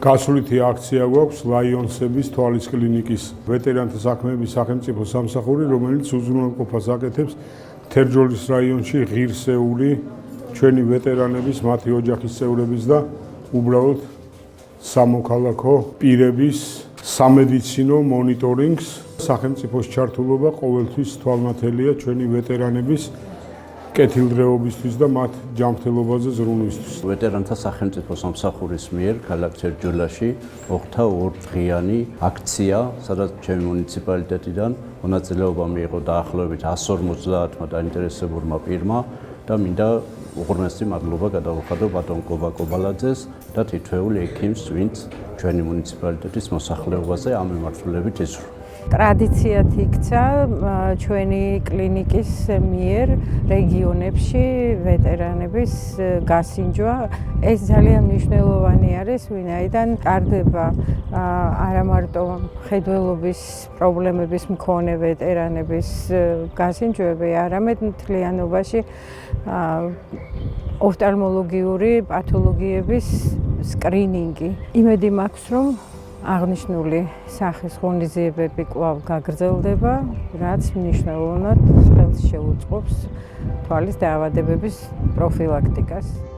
გასვლითი აქცია გვაქვს ლაიონსების თვალის კლინიკის ვეტერანთა საქმეების სახელმწიფო სამსახური, რომელიც უზრუნველყოფას აკეთებს თერჯოლის რაიონში ღირსეული ჩვენი ვეტერანების, მათი ოჯახის წევრების და უბრალოდ სამოქალაქო პირების სამედიცინო მონიტორინგს. სახელმწიფოს ჩართულობა ყოველთვის თვალნათელია ჩვენი ვეტერანების კეთილდღეობისთვის და მათ ჯანმრთელობაზე ზრუნვისთვის. ვეტერანთა სახელმწიფო სამსახურის მიერ ქალაქ თერჯოლაში მოხდა ორდღიანი აქცია, სადაც ჩემი მუნიციპალიტეტიდან მონაწილეობა მიიღო დაახლოებით 150 დაინტერესებულმა პირმა და მინდა უღრმესი მადლობა გადავუხადო ბატონ კობა კობალაძეს და თითოეულ ექიმს, ვინც ჩვენი მუნიციპალიტეტის მოსახლეობაზე ამ მიმართულებით ეზრუა. ტრადიციად იქცა ჩვენი კლინიკის მიერ რეგიონებში ვეტერანების გასინჯვა. ეს ძალიან მნიშვნელოვანი არის, ვინაიდან ტარდება არა მარტო მხედველობის პრობლემების მქონე ვეტერანების გასინჯვები, არამედ მთლიანობაში ოფთალმოლოგიური პათოლოგიების სკრინინგი. იმედი მაქვს, რომ აღნიშნული სახის ღონისძიებები კვლავ გაგრძელდება, რაც მნიშვნელოვნად ხელს შეუწყობს თვალის დაავადებების პროფილაქტიკას.